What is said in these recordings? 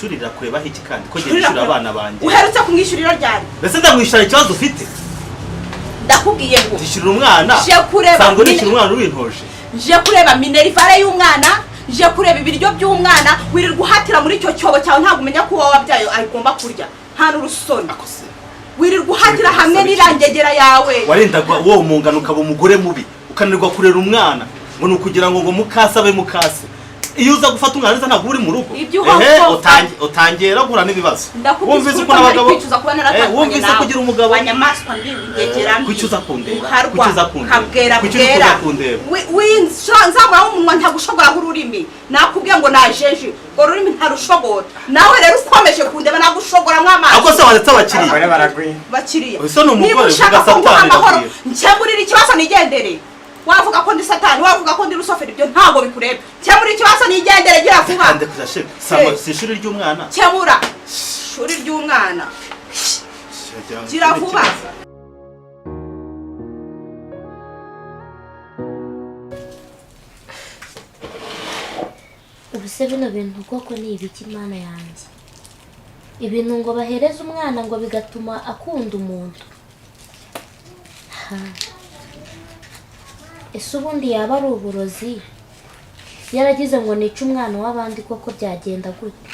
ishuri rirakureba iki kandi ko ngiye gushyira abana banjye uherutse kumwishyurira ryari mbese ndamwishyura ikibazo ufite ndakubwiye ngo tishyura umwana je kureba sango nishyura umwana urintoje je kureba minerivare y'umwana je kureba ibiryo by'umwana wirirwa uhatira muri cyo cyobo cyawe ntabwo umenya ko wowe wabyaye agomba kurya nta n'urusoni wirirwa uhatira hamwe n'irangegera yawe warendagwa wowe umungano ukaba umugore mubi ukananirwa kurera umwana ngo nukugira ngo mukasabe mukase iyo uza gufata umwana neza ntabwo uri mu rugo utangera guhura n'ibibazo wumvise uko n'abagabo wumvise kugira umugabo banyamaswa ndingegera kwicuza kundeba habwera winzamura umunwa ntagushobora ururimi nakubwiye ngo najeje ngo rurimi ntarushobora nawe rero ukomeje kundeba nagushobora mwamazi ako se waretse bakiriye uso no umugore uvuga satani ncyemurira ikibazo nigendere wavuga ko ndi satani wavuga ko ndi rusoferi ibyo ntago bikureba cyamuri ikibazo nigendere gira vuba ande kuzashika sama sishuri ry'umwana cyamura shuri ry'umwana gira vuba ubuse bino bintu koko ni ibiki Mana yanjye ibintu ngo bahereze umwana ngo bigatuma akunda umuntu ese ubundi yaba ari uburozi yaragize ngo nice umwana w'abandi koko byagenda gute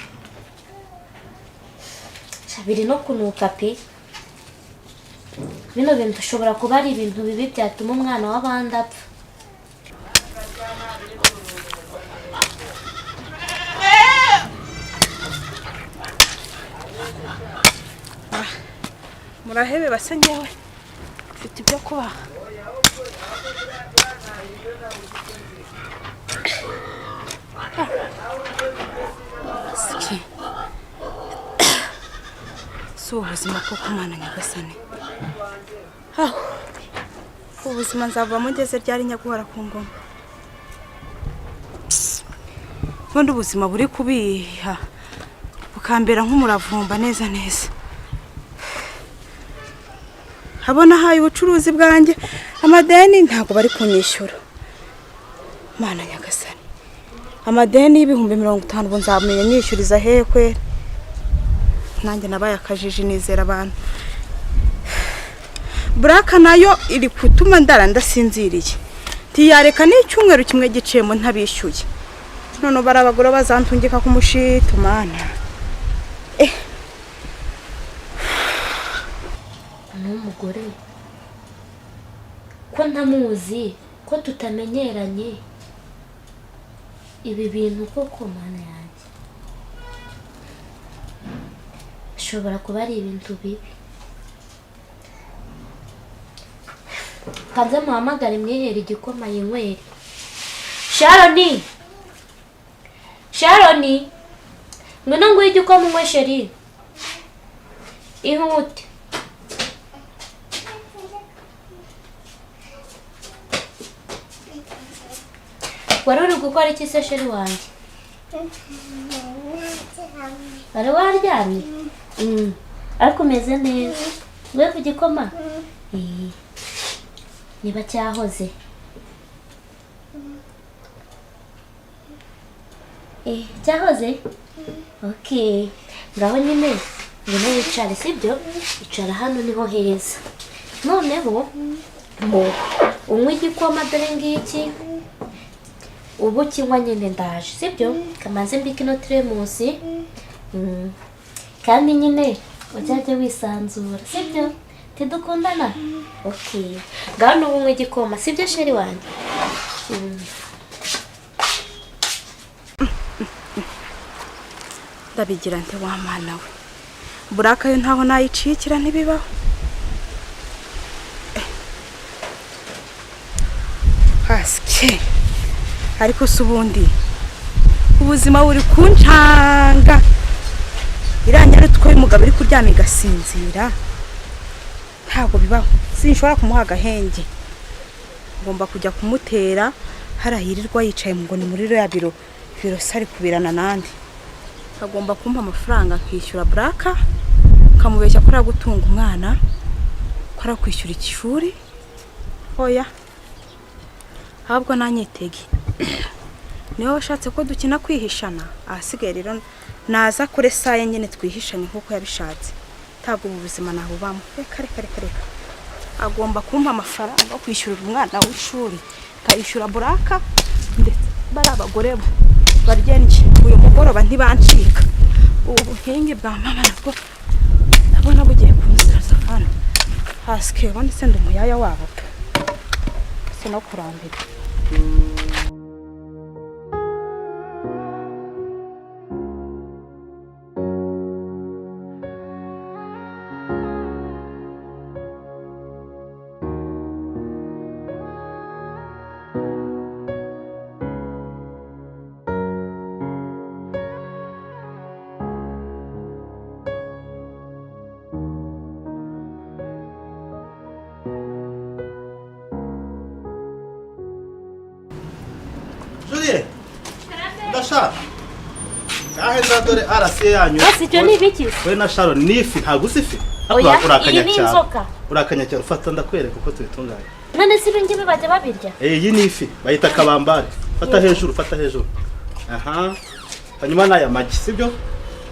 biri no kunuka pe bino bintu ushobora kuba ari ibintu bibi byatuma umwana w'abandi apfa murahebe basa nyewe mfite ibyo kuba so ubuzima koko Mana nyagasani ubuzima nzava mugeze ryari nyaguhora ku ngoma bundi ubuzima buri kubiha bukambera nk'umuravumba neza neza habona haye ubucuruzi bwanjye amadeni ntago bari kunyishyura Mana nyagasani amadeni y'ibihumbi 50 bo nzamenye nishyuriza hekwe nanjye nabaye akajiji nizera abantu buraka nayo iri kutuma ndara ndasinziriye tiyareka n'icyumweru kimwe gicemo ntabishyuye none barabagora bazantungika ku mushito Mana n'umugore ko ntamuzi ko tutamenyeranye ibi bintu koko Mana yanjye shobora kuba ari ibintu bibi kanze muhamagare mwihere igikoma yinywere Sharoni ngwino nguhe igikoma unywe sheri ihute wari uri gukora iki se sheri wanjye wari waryamye ariko umeze neza we ku gikoma niba cyahoze cyahoze okay ngaho nyine ngene wicare sibyo icara hano niho heza noneho unywe igikoma dore ngiki ubu kinywa nyine ndaje sibyo kamanze mbike no tremusi kandi nyine ujyaje wisanzura sibyo tidukundana okay ngano unywe igikoma sibyo sheri wanjye ndabigira nte wa Mana we buraka yo ntaho nayicikira ntibibaho haske ariko subundi ubuzima buri kuncanga iranyara twoye umugabo uri kuryama igasinzira ntago bibaho sinshobora kumuha agahenge ngomba kujya kumutera harahirirwa yicaye ngo ni muri ya biro sari kubirana nandi agomba kumpa amafaranga nkishyura buraka kamubeshya ko aragutunga umwana ko arakwishyura ikishuri oya ahubwo nanyitege niwe washatse ko dukina kwihishana ahasigaye rero naza kure saye nyine twihishanye nkuko yabishatse ntabwo ubu buzima nabubamo reka agomba kumpa amafaranga yo kwishyurira umwana w'ishuri kayishyura buraka ndetse bari abagore baryenje uyu mugoroba ntibancika ubu buhinge bwa mama nabwo ndabona bugiye kunsaza kandi hasike ubundi se ndi umuyaya wabo pe sino kurambira Ndashaka aheza dore arasiye yanyu icyo ni ibiki we na Sharon nifi ntago usifi iyi ni inzoka urakanya cyane ufata ndakwereka uko tubitunganya none si ibingibi bajya babirya iyi nifi bayita kabambare fata hejuru aha hanyuma naya magi sibyo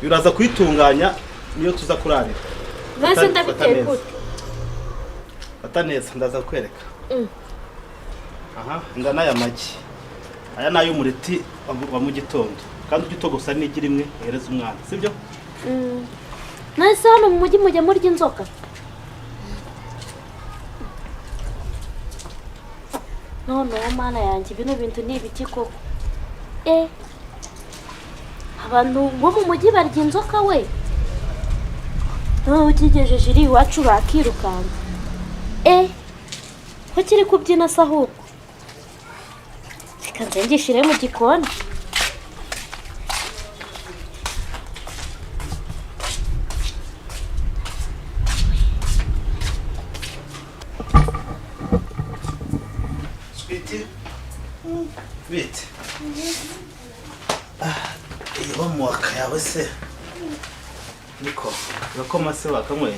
uraza kuyitunganya niyo tuza kurarira base ndabiteye gute fata neza ndaza kwereka aha ndana ya magi aya nayo umureti wa mu gitondo kandi ugitogosa n'igira imwe uhereza umwana sibyo nase hano mu mujyi mujya murya inzoka none mana yanjye bino bintu ni ibiki koko abantu bo mu mujyi barya inzoka we nawe ukigejeje iri iwacu bakirukanka ko kiri kubyina se ahubwo reka nzengishire mu gikoni bite iyo muwaka yawe se niko urakoma se wakamwe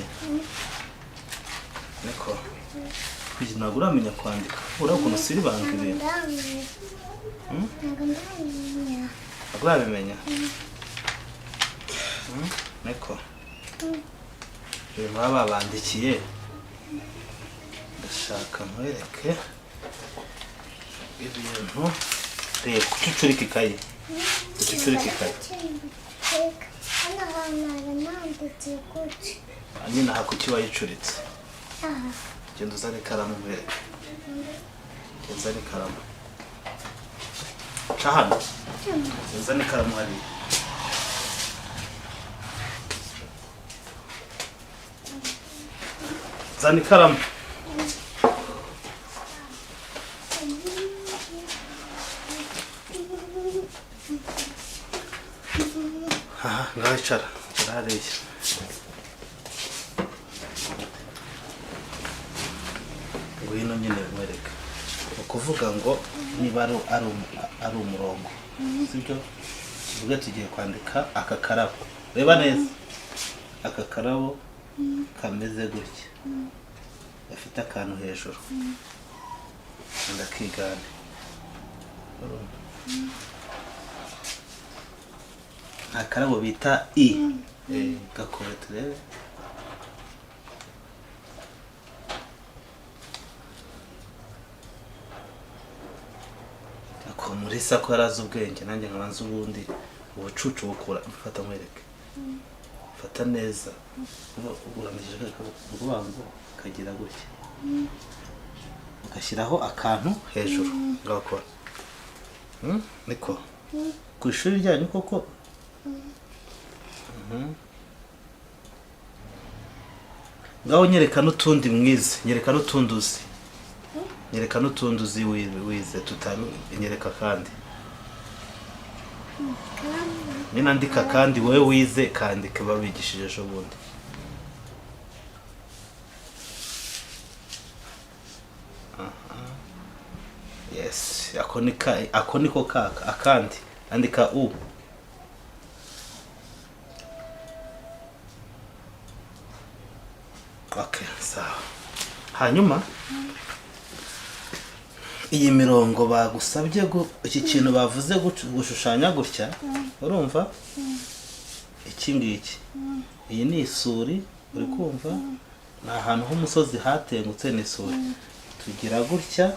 niko kugira ntabwo uramenya kwandika urakuntu siri banga ibintu ntabwo urabimenya niko ibintu baba babandikiye ndashaka nkwereke ibintu reba kucucurika ikaye nyine aha kuki wayicuritse genda uzane ikaramu mwereke uzane ikaramu ca hano uzane ikaramu hariya zana ikaramu ngaho icara hariya ngwino nyine mwereka ukuvuga ngo niba ari umurongo sibyo kivuga tugiye kwandika aka karabo reba neza aka karabo kameze gutya gafite akantu hejuru ndakigane akarabo bita i gakore turebe ako muri sako yarazi ubwenge nanjye nkabanza ubundi ubucucu bukura mfata mwereke fata neza uramishije kuvuga ngo kagira gutya ugashyiraho akantu hejuru ngakora niko ku ishuri ryanyu koko ngaho nyereka n'utundi mwize nyereka n'utundi uzi nyereka n'utundi uzi wize nyereka kandi nyine andika kandi wowe wize kandika babigishije ejo bundi yes ako niko kaka akandi andika u okay sawa hanyuma iyi mirongo bagusabye iki kintu bavuze gushushanya gutya urumva iki ngiki iyi ni isuri uri kumva ni ahantu h'umusozi hatengutse n'isuri tugira gutya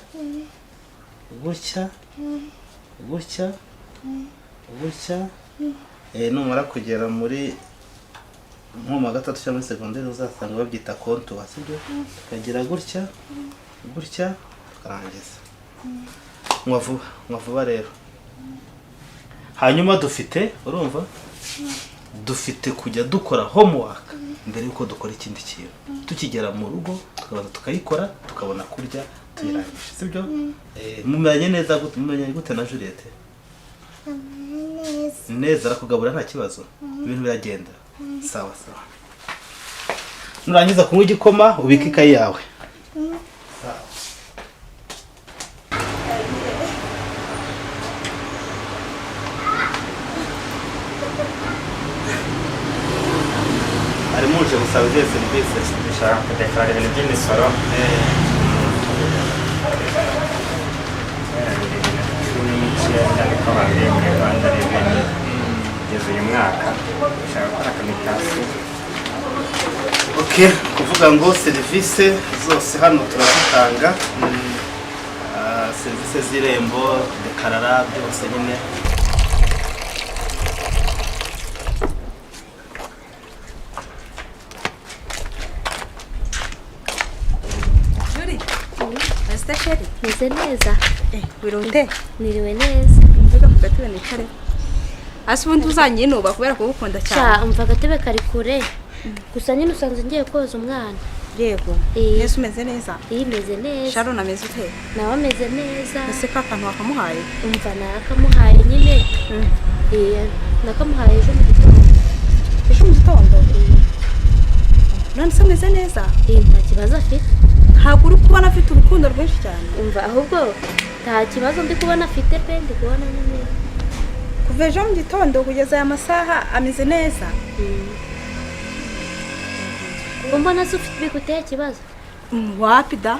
gutya gutya gutya numara kugera muri nko gatatu cyangwa muri segonderi uzasanga babyita kontuwa sibyo tukagira gutya gutya tukarangiza mwavuba rero hanyuma dufite urumva dufite kujya dukora homework mbere yuko dukora ikindi kintu tukigera mu rugo tukabanza tukayikora tukabona kurya tuyirangije sibyo mumenye neza gute na Juliette neza arakugabura nta kibazo ibintu biragenda sawa sawa nurangiza kunywa igikoma ubika ikayi yawe ari muje gusaba izihe serivisi dushaka kudekarara ibintu by'imisoro niko bambwiye muri Rwanda Revenue kugeza uyu mwaka dushaka gukora akamitasiyo. kuvuga ngo serivisi zose hano turazitanga serivisi z'irembo dekarara byose nyine Sheri meze neza wirunde niriwe neza mvuga ku gatebe nicare hasi ubundi uzanyinuba kubera ko ukunda cyane umva agatebe kari kure gusa nyine usanze ngiye koza umwana yego yesu umeze neza meze neza Sharon ameze ute nawe ameze neza ese ka kantu wakamuhaye umva nakamuhaye nyine nakamuhaye ejo mu gitondo none se ameze neza nta kibazo afite ntabwo uri kubona afite urukundo rwinshi cyane umva ahubwo nta kibazo ndi kubona afite pe ndi kubona nyine kuva ejo mu gitondo kugeza aya masaha ameze neza mbona se ufite biguteye ikibazo wapi da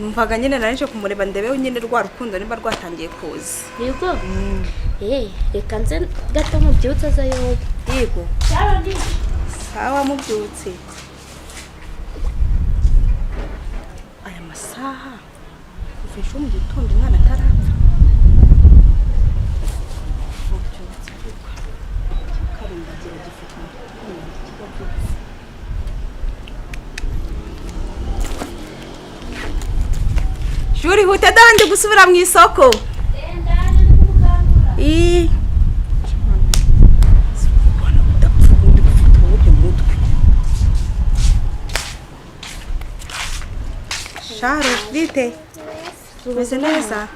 numvaga nyine narije kumureba ndebe nyine rwa rukundo nimba rwatangiye kuza yego reka nze gato mubyutse aza yoba yego sawa mubyutse aya masaha kuva ejo mu gitondo umwana atarapfa mubyutse ariko karindagira gifite Shuri hute dandi gusubira mu isoko Sharo bite umeze neza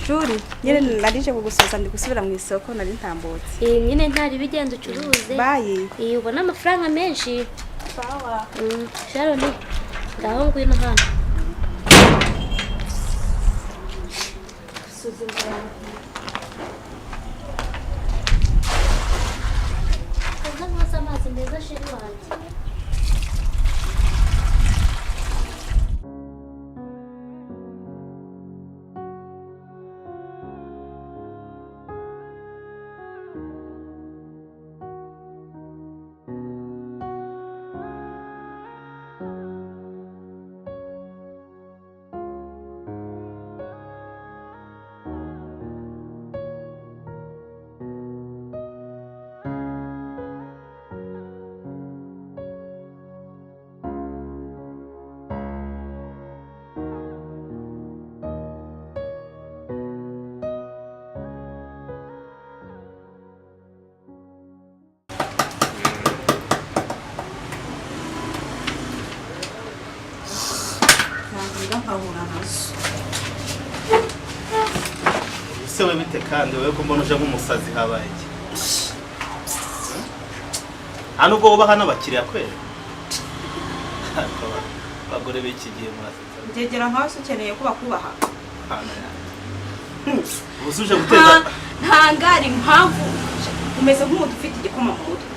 Shuri nyine narije kugusoza ndi gusubira mu isoko nari ntambutse nyine ntari bigenda ucuruze bayi ubona amafaranga menshi sawa Sharo ni ngaho ngwino hano amazi meza sheri wanjye ese we bite kandi wowe ko mbona uje nk'umusazi habaye iki hano ubwo ubaha n'abakiriya kwera abagore b'iki gihe murasetsa ngegera nkawe se ukeneye ko bakubaha ubusuje guteza ntangari impamvu umeze nk'umuntu ufite igikoma mu mutwe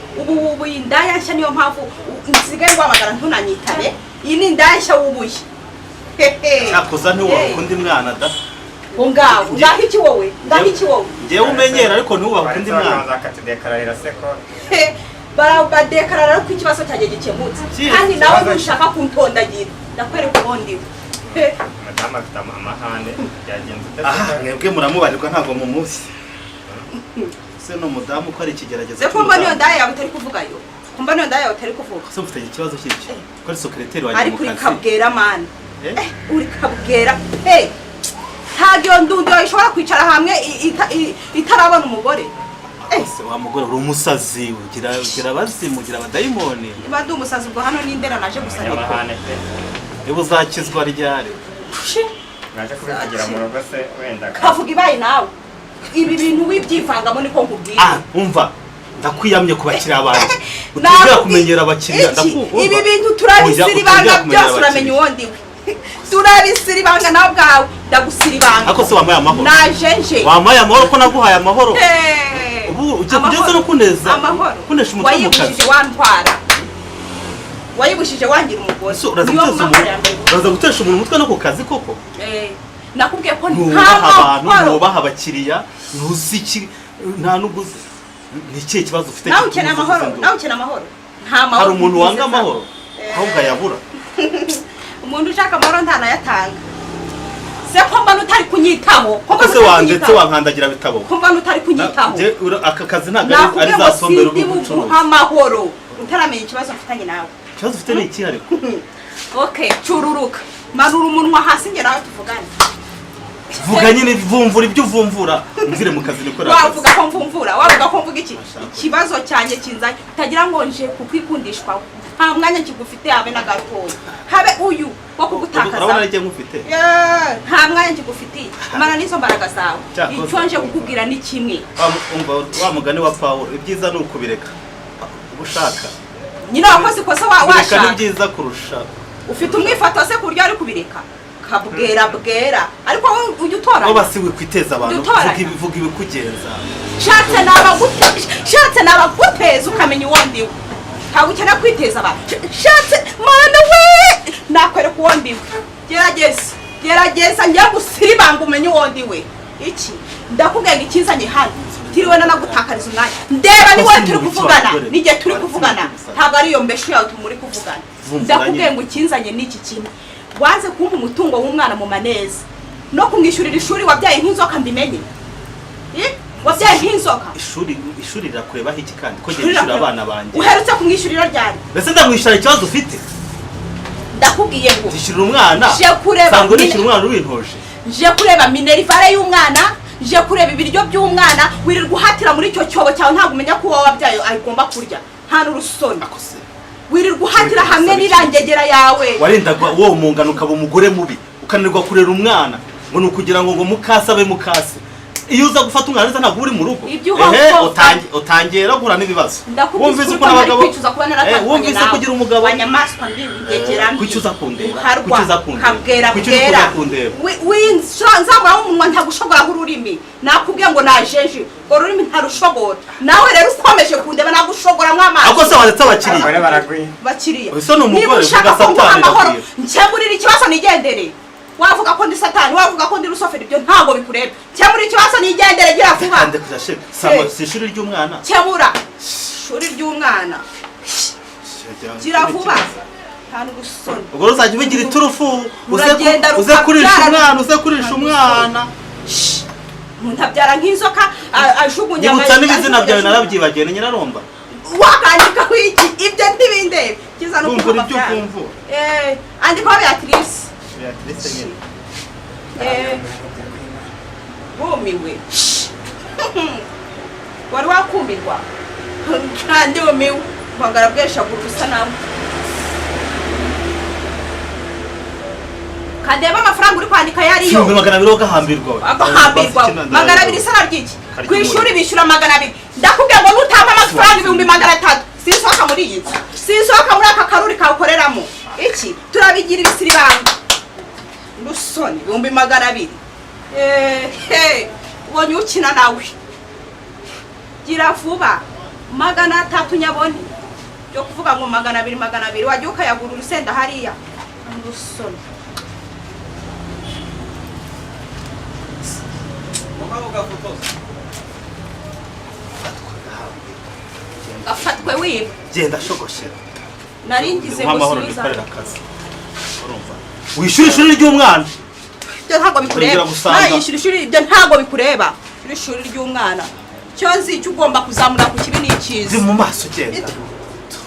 ubu indaya nshya niyo mpamvu nsigaye wabagara ntunanyitabe iyi ni indaya nshya wubuye cyakoza ntiwakunda mwana da ngaho iki wowe ngewe umenyera ariko ntubaho undi mwana bakatudekararira se ko barabadekarara ko ikibazo cyanjye gikemutse kandi nawe ushaka kuntondagira ndakwereka ubundi madamu afite amahane byagenze mwebwe muramubarirwa ntabwo mumuzi se no mudamu ko ari ikigeragezo se kumva niyo ndaya yawe utari kuvugayo kumva niyo ndaya yawe utari kuvuga se mfite ikibazo cy'iki ko ari secretary wanjye ariko urikabwera mani urikabwera pe ntabyo ndundi ishobora kwicara hamwe itarabona umugore ese wa mugore uri umusazi ugira abazimu ugira abadayimoni niba ndi umusazi ubwo hano n'indera naje gusabira niba uzakizwa ryari naje kubivugira mu rugo se wenda kavuga ibaye nawe ibi bintu wibyivangamo niko nkubwira umva ndakwiyamye ku bakiriya banjye utubwira kumenyera abakiriya ibi bintu turabisiribanga byose uramenya uwondi we turabisiribanga nawe ubwawe ndagusiribanga ako se wamaye amahoro najenje wamaye amahoro ko naguhaye amahoro ubu ugiye kugeza no kuneza amahoro kunesha umutwe mu kazi wayibushije wangira umugore uraza gutesha umuntu umutwe no ku kazi koko nakubwiye ko ntubaha abakiriya ntuziki nta n'uguzi ni ikihe kibazo ufite nawe ukeneye amahoro nta mahoro hari umuntu wanga amahoro ahubwo ayabura umuntu ushaka amahoro ntanayatanga se ko mbana utari kunyitaho koko se wandetse wankandagira bitabo ko mbana utari kunyitaho aka kazi ntabwo ari za sombero rw'ubucuruzi amahoro utaramenya ikibazo mfitanye nawe ikibazo ufite ni iki ariko okay cururuka manura umunwa hasi nge nawe tuvugane vuga nyine vumvura ibyo uvumvura umvire mu kazi niko rakazi wavuga ko mvumvura wavuga ko mvuga iki ikibazo cyanjye kinzanye utagira ngo nje kukwikundishwa nta mwanya kigufite habe na gatoya habe uyu wo kugutakaza urabona ari nkufite nta mwanya kigufitiye mana nizo mbaraga zawe icyo nje kukubwira ni kimwe wa mugani wa Paulo ibyiza ni ukubireka ubushaka nyine wakoze ikosa washaka ni byiza kurusha ufite umwifato se ku buryo ari kubireka kabwera bwera ariko ujya utora abo basiwe kwiteza abantu vuga ibikugenza shatse nabaguteza ukamenya uwo ndiwe ntabwo ukeneye kwiteza abantu shatse mana we nakwereka uwo ndiwe gerageza njye gusiribanga umenye uwo ndiwe iki ndakubwira ngo ikizanye hano tiriwe nanagutakariza umwanya ndeba ni wowe turi kuvugana n'igihe turi kuvugana ntabwo ari iyo mbeshu yawe tumuri kuvugana ndakubwira ngo ikinzanye n'iki kintu waze kumpa umutungo w'umwana mu maneza no kumwishyurira ishuri wabyaye nk'inzoka mbimenye wabyaye nk'inzoka ishuri rirakurebaho iki kandi ko ngiye gushyura abana banjye uherutse kumwishyurira ryari mbese ndamwishyura ikibazo ufite ndakubwiye ngo tishyura umwana sango nishyura umwana ubintoje nje kureba minerivare y'umwana nje kureba ibiryo by'umwana wirirwa uhatira muri icyo cyobo cyawe ntabwo umenya ko wowe wabyaye agomba kurya nta n'urusoni wirirwa uhatira hamwe n'irangegera yawe warendaga wowe mungano ukaba umugore mubi ukananirwa kurera umwana ngo ni ukugira ngo mukase abe mukase iyo uza gufata umwana neza ntabwo uri mu rugo utangira guhura n'ibibazo wumvise ko n'abagabo wumvise ko ugira umugabo wanyamaswa ndibigegera kwicuza kundeba kabwera bwera nzamuraho umunwa ntagushobora nk'ururimi nakubwiye ngo najeje ngo ururimi ntarushobora nawe rero ukomeje kundeba nagushobora mw'amaso ahubwo se waretse bakiriya niba ushaka ko nguha amahoro nkemurira ikibazo nigendere wavuga ko ndi satani wavuga ko ndi rusoferi ibyo ntabwo bikureba cyamura ikibazo nigendere gira vuba si ishuri ry'umwana cyamura ishuri ry'umwana gira vuba nta n'urusoni ubwo uzajya ubigira iturufu uze kurisha umwana ntabyara nk'inzoka ajugunya nyibutsa n'ibizina byawe narabyibagiwe ni nyiraromba wakandikaho iki ibyo ntibindebe kiza no kumva ibyo ukumva andikaho Beatrice bumiwe wari wakumirwa kandi umiwe mpangara bweshagura ubusa nawe kadeba amafaranga uri kwandika yariyo 200 ugahambirwa magana 200 isana ryiki ku ishuri bishyura 200 ndakubwiye ngo nutamba amafaranga 300 sinsohoka muri iyi sinsohoka muri aka karuri kawukoreramo iki turabigira ibisiribanga rusoni 200 ubonye ukina nawe gira vuba 300 nyabone byo kuvuga ngo 200 wajya ukayagura urusenda hariya rusoni afatwe wiba genda shogoshera naringize gusubiza akazi urumva wishyura ishuri ry'umwana ibyo ntabwo bikureba nayishyura ishuri ibyo ntabwo bikureba ishuri ry'umwana cyo nzi icyo ugomba kuzamura ku kibi n'ikizi mu maso genda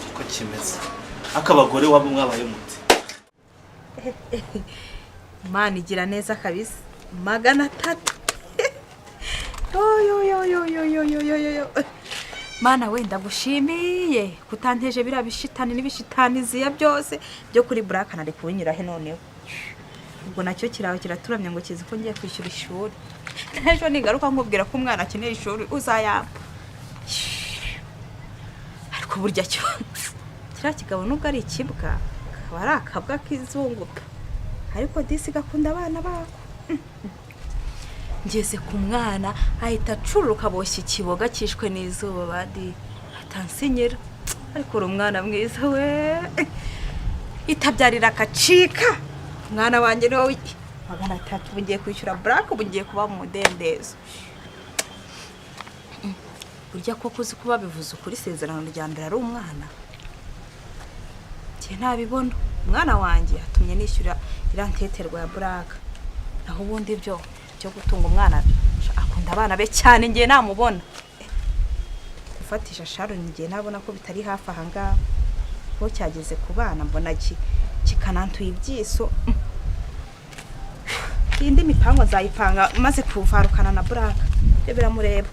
uko kimeze akabagore wabo mwabaye muti Imana igira neza kabisa 300 yo Mana wenda gushimiye kutanteje bira bishitani n'ibishitaniziya byose byo kuri Black na rekunyira he noneho ubwo nacyo kiraho kiraturamye ngo kizi ko ngiye kwishyura ishuri ejo nigaruka nkubwira ko umwana akeneye ishuri uzayamba ariko burya cyo kira kigabo nubwo ari ikibwa akaba ari akabwa kizunguka ariko disi gakunda abana bako ngeze ku mwana ahita acururuka boshye ikiboga kishwe n'izuba badi atansinyira ariko umwana mwiza we itabyarira akacika mwana wanjye no 300 bungiye kwishyura Black bungiye kuba mu mudendezo burya ko kuzi kuba bivuze ukuri sezerano rya mbere ari umwana cye ntabibona umwana wanjye atumye nishyura iranteterwa ya Black naho ubundi byo cyo gutunga umwana akunda abana be cyane ngiye namubona gufatisha Sharon ngiye nabona ko bitari hafi ahanga ko cyageze ku bana mbona kikanantuye ibyiso indi mipango zayipanga maze kuvarukana na Black byo biramureba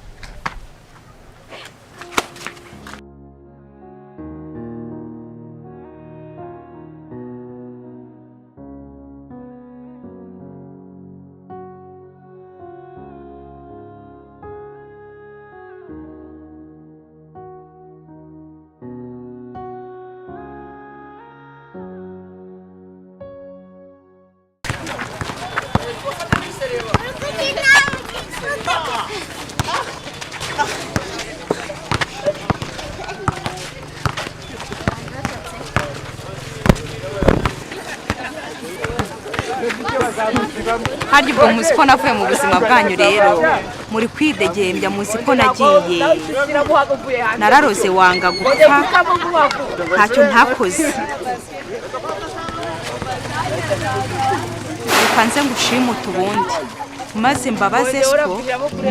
Harya ubwo muzi ko navuye mu buzima bwanyu rero muri kwidegembya muzi ko nagiye nararoze wanga gupfa ntacyo ntakoze ukanze ngushimuta ubundi maze mbabaze ko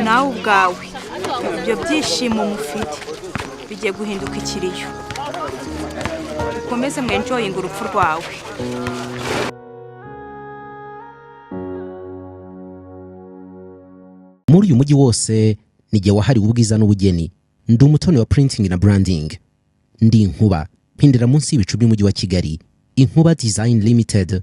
nawe ubwawe ibyo byishimo mufite bigiye guhinduka ikiriyo ukomeze mwenjoyinga urupfu rwawe muri uyu mujyi wose nige wahariwe ubwiza n'ubugeni ndi umutoni wa printing na branding ndi Inkuba mpindira munsi y'ibicu by'umujyi wa Kigali Inkuba Design Limited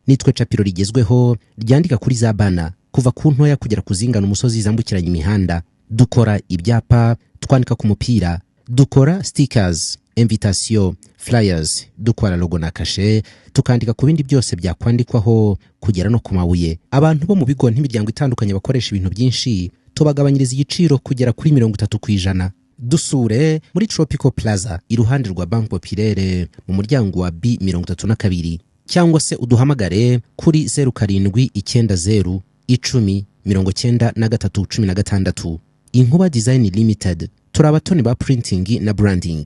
nitwe capiro rigezweho ryandika kuri za bana kuva ku ntoya kugera kuzingana umusozi zambukiranya imihanda dukora ibyapa twandika ku mupira dukora stickers invitation flyers dukora logo na kashe tukandika ku bindi byose byakwandikwaho kugera no ku mabuye abantu bo mu bigo n'imiryango itandukanye bakoresha ibintu byinshi tubagabanyiriza igiciro kugera kuri 30% dusure muri Tropical Plaza iruhande rwa Bank Populaire mu muryango wa B32 cyangwa se uduhamagare kuri 0790 10 9316 Inkuba Design Limited turabatoni ba printing na branding.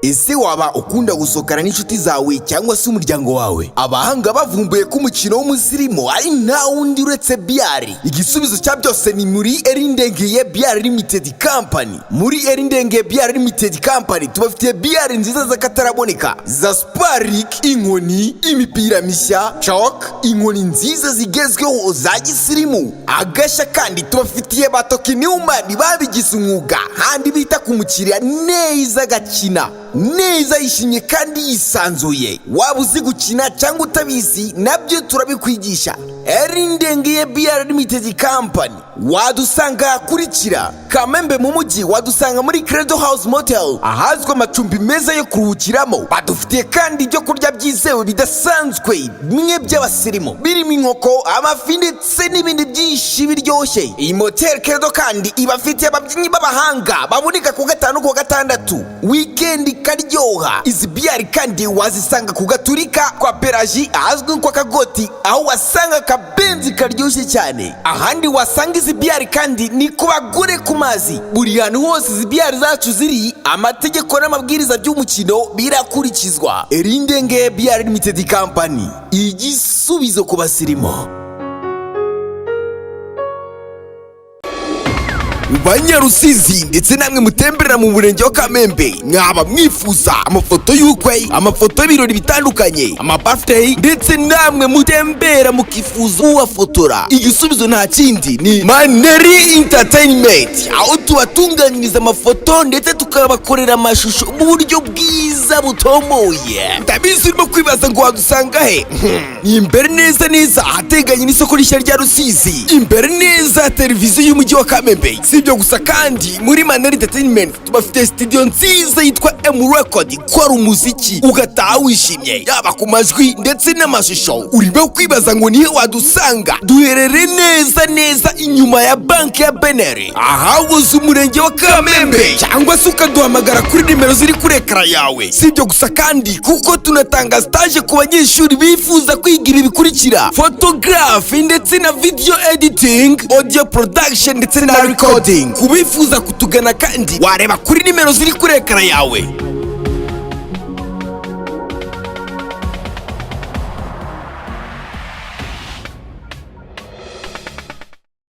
Ese waba ukunda gusokana n'inshuti zawe cyangwa se umuryango wawe? Abahanga bavumbuye ko umukino w'umuzirimo ari nta wundi uretse biari. Igisubizo cya byose ni muri Erindengeye Biari Limited Company. Muri Erindengeye Biari Limited Company tubafitiye biari nziza z'akataraboneka za Spark, inkoni, imipira mishya, chalk, inkoni nziza zigezweho za gisirimu. Agasha kandi tubafitiye batoki Newman babigize umwuga handi bita ku mukiriya neza gakina neza yishimye kandi yisanzuye. Waba uzi gukina cyangwa utabizi nabyo turabikwigisha. Erindengeye Biari Limited Company wadusanga kurikira Kamembe mu mujyi, wadusanga muri Credo House Motel ahazwe amacumbi meza yo kuruhukiramo. Badufitiye kandi ibyo kurya byizewe bidasanzwe bimwe by'abasirimu birimo inkoko, amafi ndetse n'ibindi byinshi biryoshye. Iyi motel Credo kandi ibafitiye ababyinnyi b'abahanga baboneka ku gatanu ku gatandatu weekend karyoha. Izi biari kandi wazisanga ku Gaturika kwa Pelagie ahazwi kwa Kagoti aho wasanga kabenzi karyoshye cyane. Ahandi wasanga izi biyari kandi ni ku bagure ku mazi. Buri hantu hose izi biyari zacu ziri, amategeko n'amabwiriza by'umukino birakurikizwa. Erindenge Biyari Limited Company, igisubizo ku basirimo. Banyarusizi ndetse namwe mutemberera mu murenge wa Kamembe, mwaba mwifuza amafoto y'ukwe, amafoto y'ibirori bitandukanye, birthday, ndetse namwe mutembera mukifuza uwafotora, igisubizo nta kindi ni Maneri Entertainment, aho tubatunganyiriza amafoto ndetse tukabakorera amashusho mu buryo bwiza butomoye. Ndabizi urimo kwibaza ngo wadusanga he? Ni imbere neza neza ahateganye n'isoko rishya rya Rusizi, imbere neza televiziyo y'umujyi wa Kamembe. Ibyo gusa kandi muri Maneri Entertainment tubafite studio nziza yitwa Record, ikora umuziki ugataha wishimye yaba ku majwi ndetse n'amashusho. Urimo kwibaza ngo nihe wadusanga? Duherere neza neza inyuma ya banki ya Beneri, ahabuze umurenge wa Kamembe, cyangwa se ukaduhamagara kuri nimero ziri kuri ekara yawe. Si ibyo gusa kandi kuko tunatanga stage ku banyeshuri bifuza kwiga ibi bikurikira: photography ndetse na video editing, audio production ndetse na recording. Kubifuza kutugana kandi wareba kuri nimero ziri kuri ekara yawe.